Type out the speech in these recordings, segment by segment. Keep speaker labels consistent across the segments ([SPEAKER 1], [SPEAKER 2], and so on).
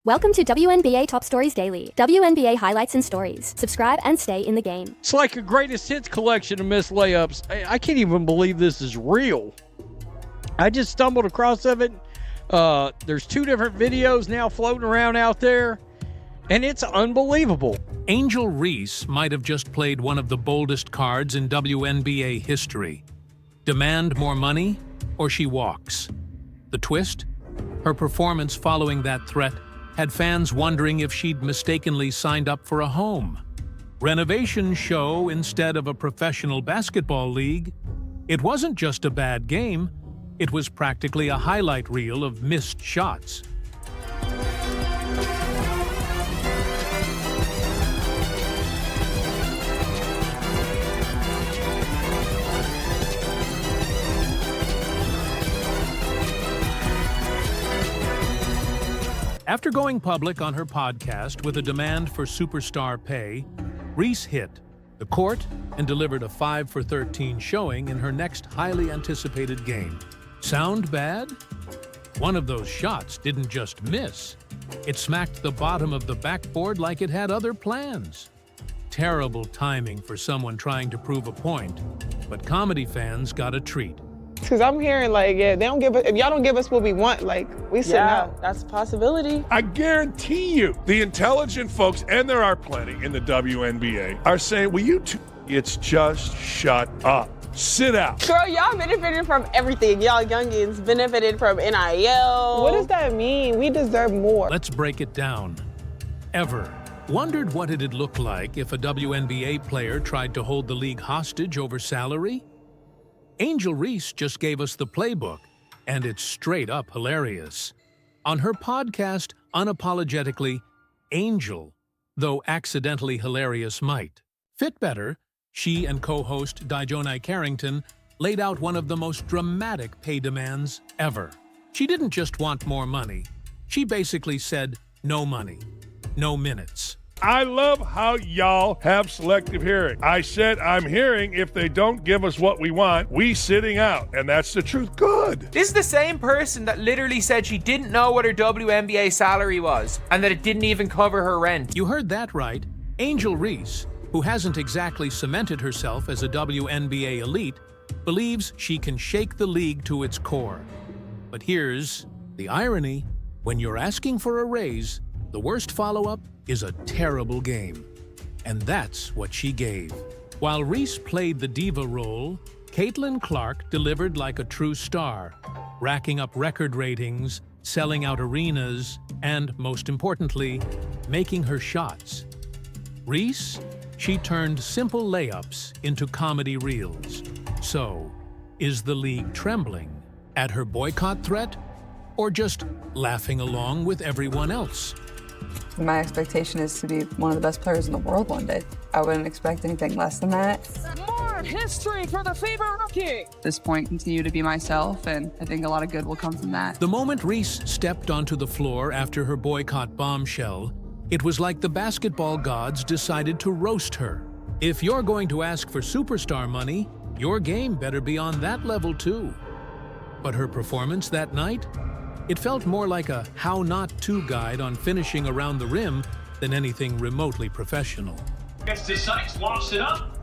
[SPEAKER 1] Welcome to WNBA Top Stories Daily. WNBA highlights and stories. Subscribe and stay in the game.
[SPEAKER 2] It's like a greatest hits collection of missed layups. I can't even believe this is real. I just stumbled across of it. There's two different videos now floating around out there, and it's unbelievable.
[SPEAKER 3] Angel Reese might have just played one of the boldest cards in WNBA history. Demand more money, or she walks. The twist? Her performance following that threat had fans wondering if she'd mistakenly signed up for a home. Renovation show instead of a professional basketball league. It wasn't just a bad game, it was practically a highlight reel of missed shots. After going public on her podcast with a demand for superstar pay, Reese hit the court and delivered a 5 for 13 showing in her next highly anticipated game. Sound bad? One of those shots didn't just miss. It smacked the bottom of the backboard like it had other plans. Terrible timing for someone trying to prove a point, but comedy fans got a treat.
[SPEAKER 4] Because I'm hearing if y'all don't give us what we want, we sit out.
[SPEAKER 5] That's a possibility.
[SPEAKER 6] I guarantee you, the intelligent folks, and there are plenty in the WNBA, are saying, will you two idiots just shut up? Sit out.
[SPEAKER 5] Girl, y'all benefited from everything. Y'all youngins benefited from NIL.
[SPEAKER 4] What does that mean? We deserve more.
[SPEAKER 3] Let's break it down. Ever wondered what it'd look like if a WNBA player tried to hold the league hostage over salary? Angel Reese just gave us the playbook, and it's straight up hilarious. On her podcast, unapologetically, Angel, though accidentally hilarious might fit better, she and co-host Dijonai Carrington laid out one of the most dramatic pay demands ever. She didn't just want more money. She basically said, no money, no minutes.
[SPEAKER 6] I love how y'all have selective hearing. I said I'm hearing if they don't give us what we want, we sitting out. And that's the truth. Good.
[SPEAKER 7] This is the same person that literally said she didn't know what her WNBA salary was and that it didn't even cover her rent.
[SPEAKER 3] You heard that right. Angel Reese, who hasn't exactly cemented herself as a WNBA elite, believes she can shake the league to its core. But here's the irony. When you're asking for a raise, the worst follow-up is a terrible game. And that's what she gave. While Reese played the diva role, Caitlin Clark delivered like a true star, racking up record ratings, selling out arenas, and, most importantly, making her shots. Reese, she turned simple layups into comedy reels. So, is the league trembling at her boycott threat, or just laughing along with everyone else?
[SPEAKER 8] My expectation is to be one of the best players in the world one day. I wouldn't expect anything less than that.
[SPEAKER 9] More history for the Fever rookie.
[SPEAKER 8] At this point, continue to be myself, and I think a lot of good will come from that.
[SPEAKER 3] The moment Reese stepped onto the floor after her boycott bombshell, it was like the basketball gods decided to roast her. If you're going to ask for superstar money, your game better be on that level too. But her performance that night? It felt more like a how not to guide on finishing around the rim than anything remotely professional.
[SPEAKER 10] Gets to Sykes, lofts it up.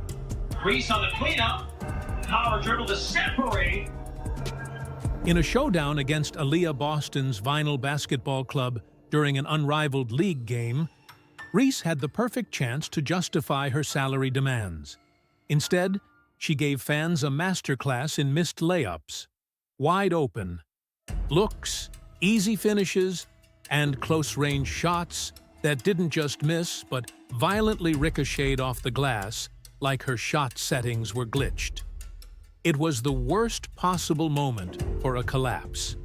[SPEAKER 10] Reese on the cleanup. Power dribble to separate.
[SPEAKER 3] In a showdown against Aaliyah Boston's Vinyl Basketball Club during an unrivaled league game, Reese had the perfect chance to justify her salary demands. Instead, she gave fans a masterclass in missed layups. Wide open. Looks, easy finishes, and close-range shots that didn't just miss but violently ricocheted off the glass like her shot settings were glitched. It was the worst possible moment for a collapse.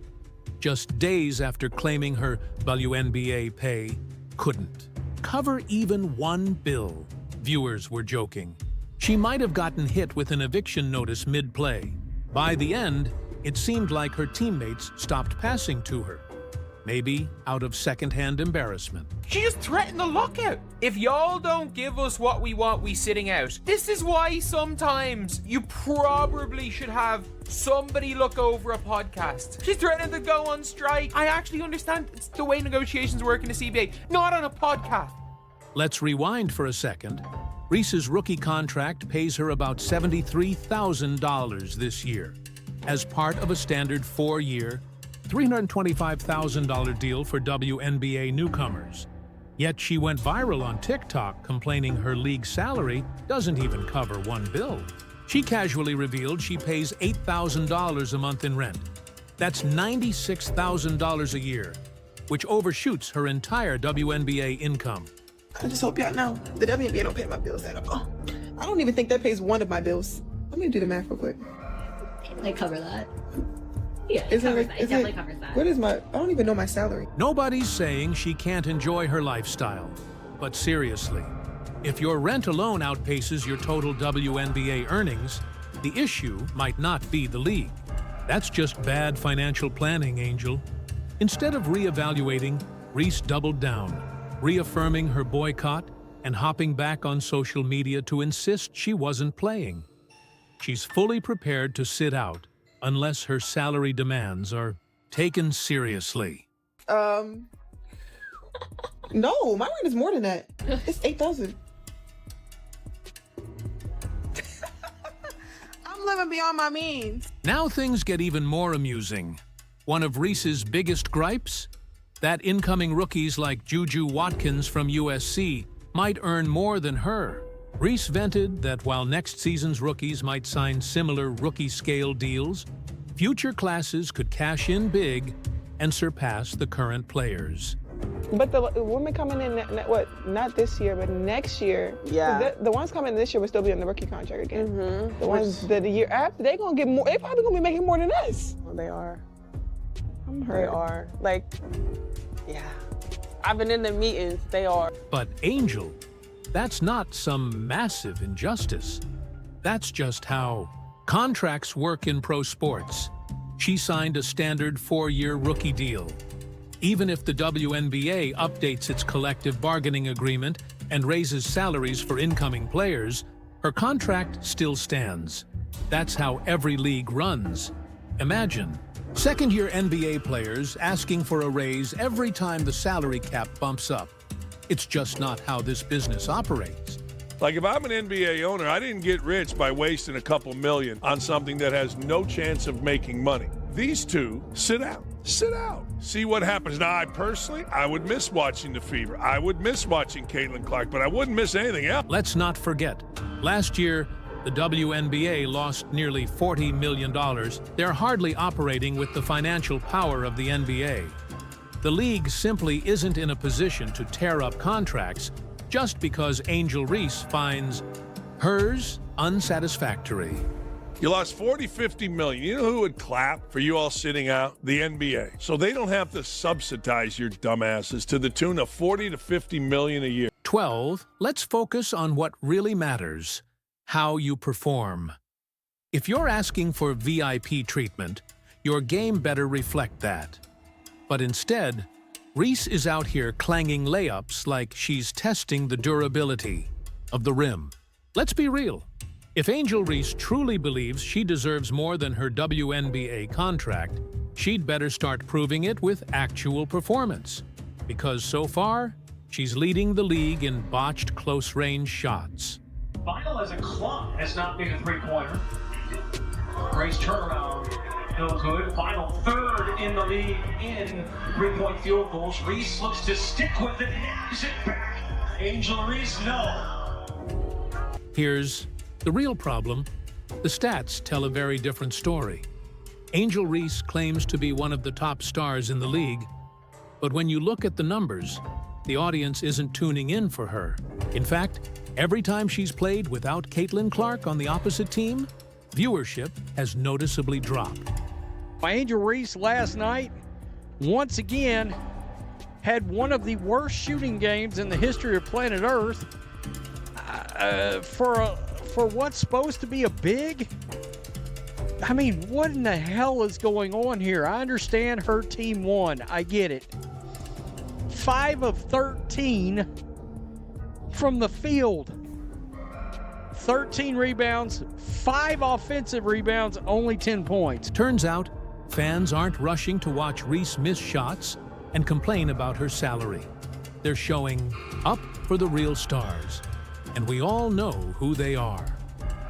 [SPEAKER 3] Just days after claiming her WNBA pay couldn't cover even one bill, viewers were joking. She might have gotten hit with an eviction notice mid-play. By the end, it seemed like her teammates stopped passing to her. maybe out of secondhand embarrassment.
[SPEAKER 7] She just threatened the lockout. If y'all don't give us what we want, we sitting out. This is why sometimes you probably should have somebody look over a podcast. She's threatening to go on strike. I actually understand it's the way negotiations work in the CBA, not on a podcast.
[SPEAKER 3] Let's rewind for a second. Reese's rookie contract pays her about $73,000 this year as part of a standard 4-year, $325,000 deal for WNBA newcomers. Yet she went viral on TikTok complaining her league salary doesn't even cover one bill. She casually revealed she pays $8,000 a month in rent. That's $96,000 a year, which overshoots her entire WNBA income.
[SPEAKER 4] I just hope y'all know the WNBA don't pay my bills at all. I don't even think that pays one of my bills. Let me do the math real quick.
[SPEAKER 11] They cover that. Yeah, it definitely covers that.
[SPEAKER 4] What is I don't even know my salary.
[SPEAKER 3] Nobody's saying she can't enjoy her lifestyle. But seriously, if your rent alone outpaces your total WNBA earnings, the issue might not be the league. That's just bad financial planning, Angel. Instead of reevaluating, Reese doubled down, reaffirming her boycott and hopping back on social media to insist she wasn't playing. She's fully prepared to sit out unless her salary demands are taken seriously.
[SPEAKER 4] No, my rent is more than that. It's $8,000. I'm living beyond my means.
[SPEAKER 3] Now things get even more amusing. One of Reese's biggest gripes? That incoming rookies like Juju Watkins from USC might earn more than her. Reese vented that while next season's rookies might sign similar rookie-scale deals, future classes could cash in big and surpass the current players.
[SPEAKER 4] But the women coming in, not this year, but next year.
[SPEAKER 5] Yeah.
[SPEAKER 4] The ones coming this year will still be on the rookie contract again. Mm-hmm. The ones that the year after, they gonna get more. They probably gonna be making more than us.
[SPEAKER 5] Well, they are.
[SPEAKER 4] I'm hurt.
[SPEAKER 5] They are. Yeah. I've been in the meetings. They are.
[SPEAKER 3] But Angel, that's not some massive injustice. That's just how contracts work in pro sports. She signed a standard 4-year rookie deal. Even if the WNBA updates its collective bargaining agreement and raises salaries for incoming players, her contract still stands. That's how every league runs. Imagine second-year NBA players asking for a raise every time the salary cap bumps up. It's just not how this business operates.
[SPEAKER 6] Like, if I'm an NBA owner, I didn't get rich by wasting a couple million on something that has no chance of making money. These two, sit out. Sit out. See what happens. Now, I would miss watching the Fever. I would miss watching Caitlin Clark, but I wouldn't miss anything else.
[SPEAKER 3] Let's not forget, last year, the WNBA lost nearly $40 million. They're hardly operating with the financial power of the NBA. The league simply isn't in a position to tear up contracts just because Angel Reese finds hers unsatisfactory.
[SPEAKER 6] You lost 40, 50 million. You know who would clap for you all sitting out? The NBA. So they don't have to subsidize your dumbasses to the tune of 40 to 50 million a year.
[SPEAKER 3] 12, let's focus on what really matters, how you perform. If you're asking for VIP treatment, your game better reflect that. But instead, Reese is out here clanging layups like she's testing the durability of the rim. Let's be real. If Angel Reese truly believes she deserves more than her WNBA contract, she'd better start proving it with actual performance. Because so far, she's leading the league in botched close-range shots.
[SPEAKER 10] Final as a club has not made a three-pointer. Grace turnaround, no good. Final third in the league in three-point field goals. Reese looks to stick with it, hands it back. Angel Reese, no.
[SPEAKER 3] Here's the real problem. The stats tell a very different story. Angel Reese claims to be one of the top stars in the league, but when you look at the numbers, the audience isn't tuning in for her. In fact, every time she's played without Caitlin Clark on the opposite team, viewership has noticeably dropped.
[SPEAKER 2] Angel Reese last night, once again, had one of the worst shooting games in the history of planet Earth. For what's supposed to be a big, I mean, what in the hell is going on here? I understand her team won. I get it. 5 of 13 from the field. 13 rebounds, 5 offensive rebounds, only 10 points.
[SPEAKER 3] Turns out, fans aren't rushing to watch Reese miss shots and complain about her salary. They're showing up for the real stars, and we all know who they are.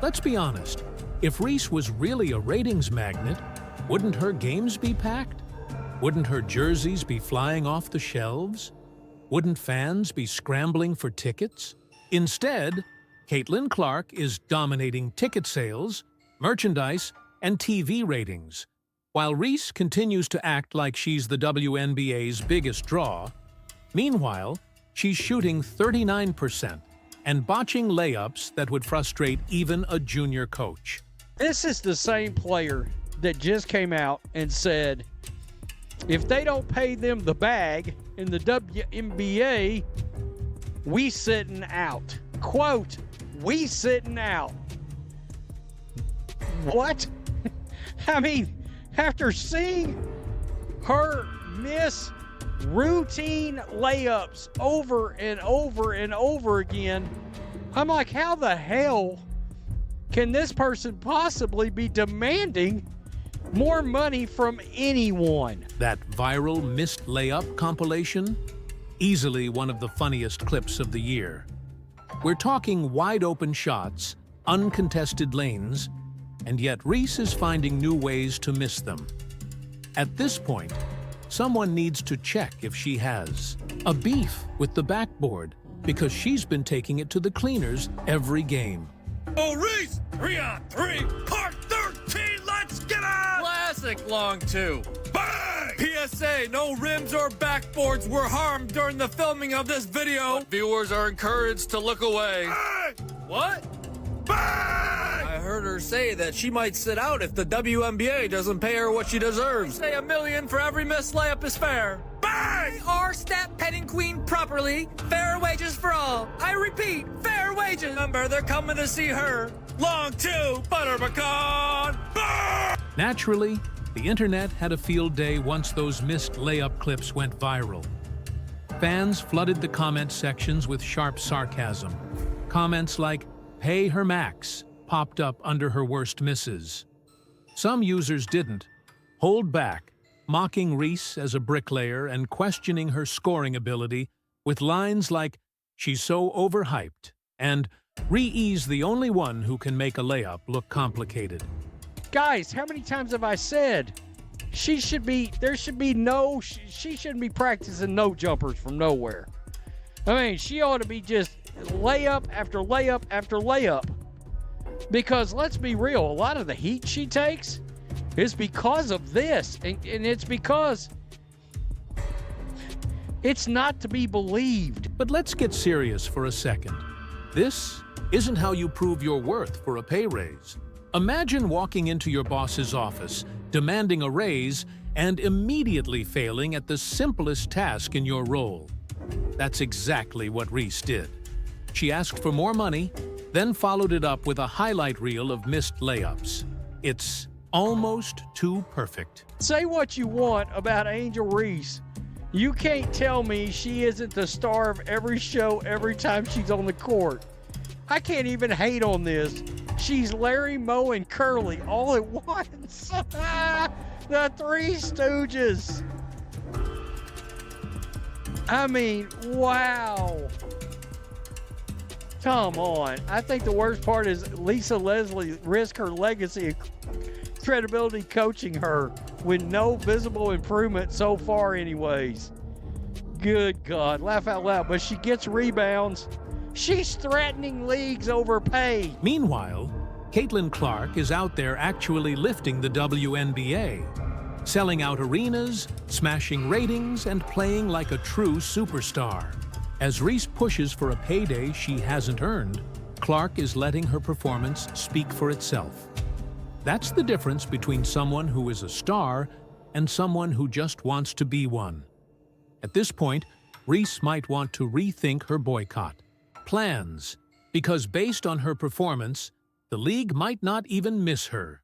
[SPEAKER 3] Let's be honest, if Reese was really a ratings magnet, wouldn't her games be packed? Wouldn't her jerseys be flying off the shelves? Wouldn't fans be scrambling for tickets? Instead, Caitlin Clark is dominating ticket sales, merchandise, and TV ratings. While Reese continues to act like she's the WNBA's biggest draw, meanwhile, she's shooting 39% and botching layups that would frustrate even a junior coach.
[SPEAKER 2] This is the same player that just came out and said, if they don't pay them the bag in the WNBA, we sitting out. Quote, we sitting out. What? I mean, after seeing her miss routine layups over and over and over again, I'm like, how the hell can this person possibly be demanding more money from anyone?
[SPEAKER 3] That viral missed layup compilation? Easily one of the funniest clips of the year. We're talking wide-open shots, uncontested lanes, and yet Reese is finding new ways to miss them. At this point, someone needs to check if she has a beef with the backboard because she's been taking it to the cleaners every game.
[SPEAKER 12] Oh, Reese! 3 on 3, part 13, let's get it! Classic long 2. Bang! PSA, no rims or backboards were harmed during the filming of this video. But viewers are encouraged to look away. Bang! What? Bang! I heard her say that she might sit out if the WNBA doesn't pay her what she deserves. Say $1 million for every missed layup is fair. Bang! We are step petting queen properly. Fair wages for all. I repeat, fair wages. Remember, they're coming to see her. Long 2, butter pecan. Bang!
[SPEAKER 3] Naturally, the internet had a field day once those missed layup clips went viral. Fans flooded the comment sections with sharp sarcasm. Comments like, "Pay her max," popped up under her worst misses. Some users didn't. Hold back, mocking Reese as a bricklayer and questioning her scoring ability with lines like, "She's so overhyped," and "Ree's the only one who can make a layup look complicated."
[SPEAKER 2] Guys, how many times have I said she shouldn't be practicing no jumpers from nowhere? I mean, she ought to be just layup after layup after layup. Because let's be real, a lot of the heat she takes is because of this. And it's because it's not to be believed.
[SPEAKER 3] But let's get serious for a second. This isn't how you prove your worth for a pay raise. Imagine walking into your boss's office, demanding a raise, and immediately failing at the simplest task in your role. That's exactly what Reese did. She asked for more money, then followed it up with a highlight reel of missed layups. It's almost too perfect.
[SPEAKER 2] Say what you want about Angel Reese. You can't tell me she isn't the star of every show every time she's on the court. I can't even hate on this. She's Larry, Moe, and Curly all at once. The Three Stooges. I mean, wow. Come on. I think the worst part is Lisa Leslie risked her legacy of credibility coaching her with no visible improvement so far anyways. Good God, laugh out loud. But she gets rebounds. She's threatening leagues over pay.
[SPEAKER 3] Meanwhile, Caitlin Clark is out there actually lifting the WNBA, selling out arenas, smashing ratings, and playing like a true superstar. As Reese pushes for a payday she hasn't earned, Clark is letting her performance speak for itself. That's the difference between someone who is a star and someone who just wants to be one. At this point, Reese might want to rethink her boycott plans, because based on her performance, the league might not even miss her.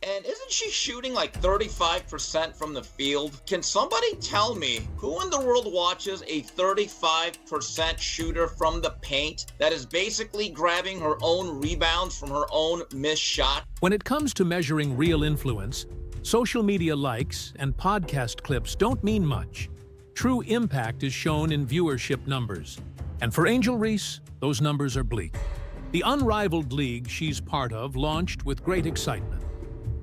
[SPEAKER 13] And isn't she shooting like 35% from the field? Can somebody tell me who in the world watches a 35% shooter from the paint that is basically grabbing her own rebounds from her own missed shot?
[SPEAKER 3] When it comes to measuring real influence, social media likes and podcast clips don't mean much. True impact is shown in viewership numbers. And for Angel Reese, those numbers are bleak. The unrivaled league she's part of launched with great excitement.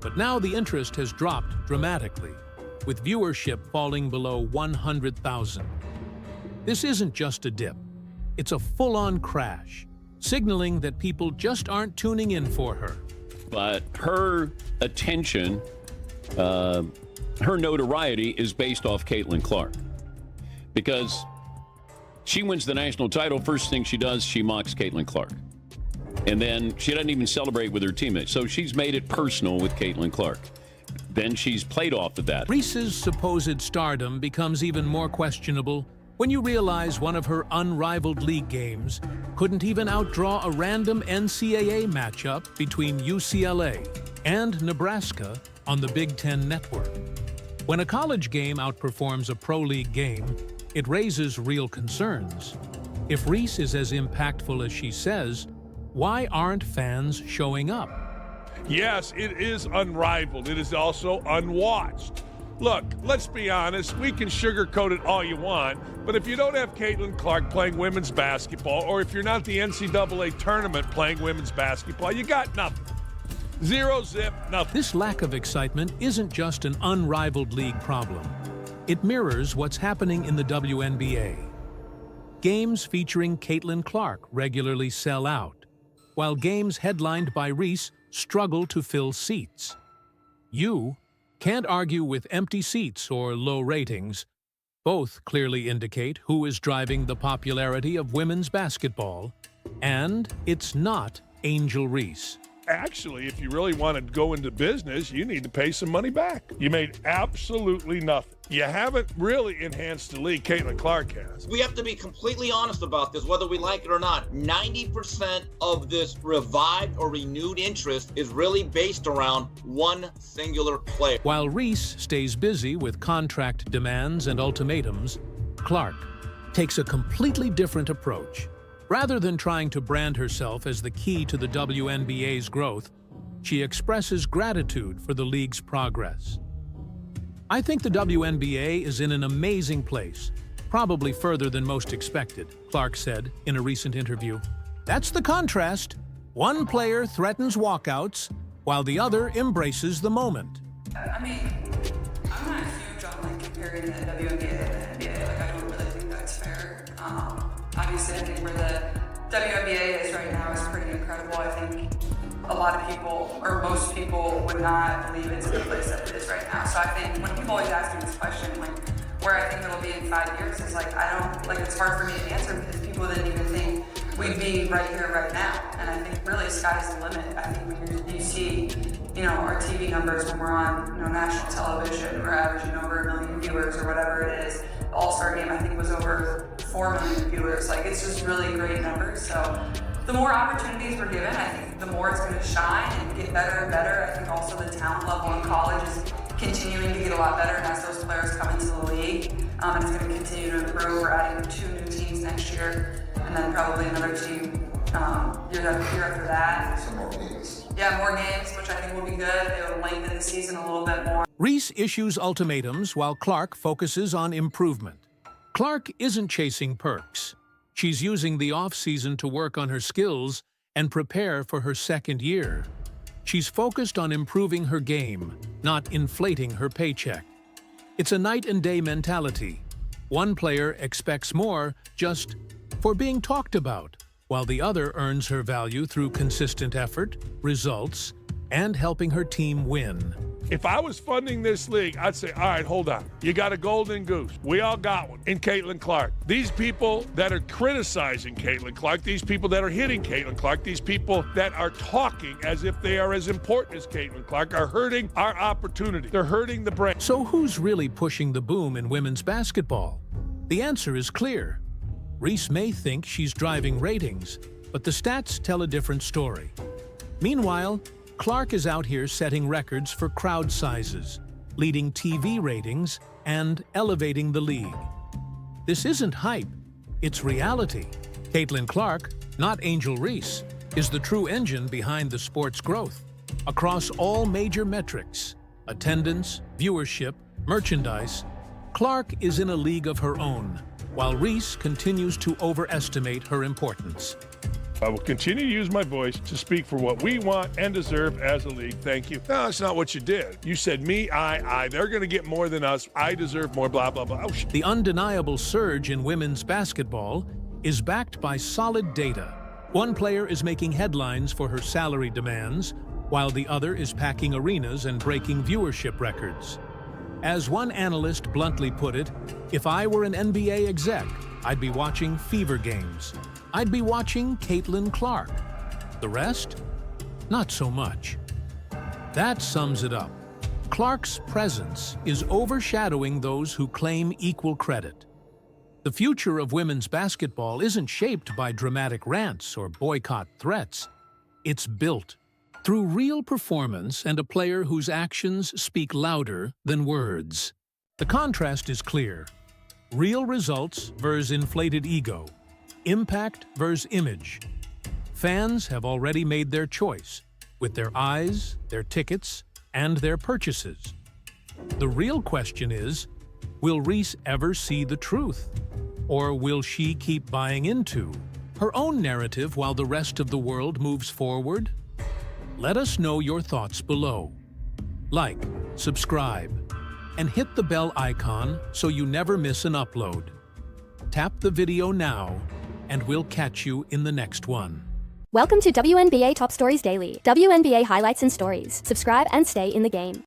[SPEAKER 3] But now the interest has dropped dramatically, with viewership falling below 100,000. This isn't just a dip. It's a full-on crash, signaling that people just aren't tuning in for her.
[SPEAKER 14] But her attention, her notoriety is based off Caitlin Clark. Because she wins the national title, first thing she does, she mocks Caitlin Clark. And then she doesn't even celebrate with her teammates. So she's made it personal with Caitlin Clark. Then she's played off of that.
[SPEAKER 3] Reese's supposed stardom becomes even more questionable when you realize one of her unrivaled league games couldn't even outdraw a random NCAA matchup between UCLA and Nebraska on the Big Ten Network. When a college game outperforms a pro league game, it raises real concerns. If Reese is as impactful as she says, why aren't fans showing up?
[SPEAKER 6] Yes, it is unrivaled. It is also unwatched. Look, let's be honest. We can sugarcoat it all you want, but if you don't have Caitlin Clark playing women's basketball, or if you're not the NCAA tournament playing women's basketball, you got nothing. Zero, zip, nothing.
[SPEAKER 3] This lack of excitement isn't just an unrivaled league problem. It mirrors what's happening in the WNBA. Games featuring Caitlin Clark regularly sell out, while games headlined by Reese struggle to fill seats. You can't argue with empty seats or low ratings. Both clearly indicate who is driving the popularity of women's basketball, and it's not Angel Reese.
[SPEAKER 6] Actually, if you really want to go into business, you need to pay some money back. You made absolutely nothing. You haven't really enhanced the league. Caitlin Clark has.
[SPEAKER 13] We have to be completely honest about this, whether we like it or not. 90% of this revived or renewed interest is really based around one singular player.
[SPEAKER 3] While Reese stays busy with contract demands and ultimatums, Clark takes a completely different approach. Rather than trying to brand herself as the key to the WNBA's growth, she expresses gratitude for the league's progress. I think the WNBA is in an amazing place, probably further than most expected, Clark said in a recent interview. That's the contrast. One player threatens walkouts, while the other embraces the moment.
[SPEAKER 8] I mean, I'm not huge on comparing the WNBA to the NBA. I don't really think that's fair. Obviously, I think where the WNBA is right now is pretty incredible. I think a lot of people, or most people, would not believe it's the place that it is right now. So I think when people always ask me this question, where I think it'll be in 5 years, is it's hard for me to answer because people didn't even think we'd be right here, right now. And I think really sky's the limit. I think when you see, our TV numbers when we're on, national television, we're averaging over 1 million viewers or whatever it is. The All-Star game, I think, was over 4 million viewers. It's just really great numbers. So the more opportunities we're given, I think the more it's going to shine and get better and better. I think also the talent level in college is continuing to get a lot better, and as those players come into the league, it's going to continue to improve. We're adding 2 new teams next year, and then probably another team year after that. Some more games. Yeah, more games, which I think will be good. It will lengthen the season a little bit more.
[SPEAKER 3] Reese issues ultimatums while Clark focuses on improvement. Clark isn't chasing perks. She's using the off-season to work on her skills and prepare for her second year. She's focused on improving her game, not inflating her paycheck. It's a night and day mentality. One player expects more just for being talked about, while the other earns her value through consistent effort, results, and helping her team win.
[SPEAKER 6] If I was funding this league, I'd say, all right, hold on. You got a golden goose. We all got one in Caitlin Clark. These people that are criticizing Caitlin Clark, these people that are hitting Caitlin Clark, these people that are talking as if they are as important as Caitlin Clark are hurting our opportunity. They're hurting the brand.
[SPEAKER 3] So who's really pushing the boom in women's basketball? The answer is clear. Reese may think she's driving ratings, but the stats tell a different story. Meanwhile, Clark is out here setting records for crowd sizes, leading TV ratings, and elevating the league. This isn't hype, it's reality. Caitlin Clark, not Angel Reese, is the true engine behind the sport's growth. Across all major metrics, attendance, viewership, merchandise, Clark is in a league of her own, while Reese continues to overestimate her importance.
[SPEAKER 6] I will continue to use my voice to speak for what we want and deserve as a league. Thank you. No, that's not what you did. You said me, I. They're going to get more than us. I deserve more, blah, blah, blah. Oh,
[SPEAKER 3] the undeniable surge in women's basketball is backed by solid data. One player is making headlines for her salary demands, while the other is packing arenas and breaking viewership records. As one analyst bluntly put it, if I were an NBA exec, I'd be watching fever games. I'd be watching Caitlin Clark. The rest? Not so much. That sums it up. Clark's presence is overshadowing those who claim equal credit. The future of women's basketball isn't shaped by dramatic rants or boycott threats. It's built through real performance and a player whose actions speak louder than words. The contrast is clear. Real results versus inflated ego. Impact versus image. Fans have already made their choice, with their eyes, their tickets, and their purchases. The real question is, will Reese ever see the truth? Or will she keep buying into her own narrative while the rest of the world moves forward? Let us know your thoughts below. Like, subscribe, and hit the bell icon so you never miss an upload. Tap the video now, and we'll catch you in the next one.
[SPEAKER 1] Welcome to WNBA Top Stories Daily. WNBA highlights and stories. Subscribe and stay in the game.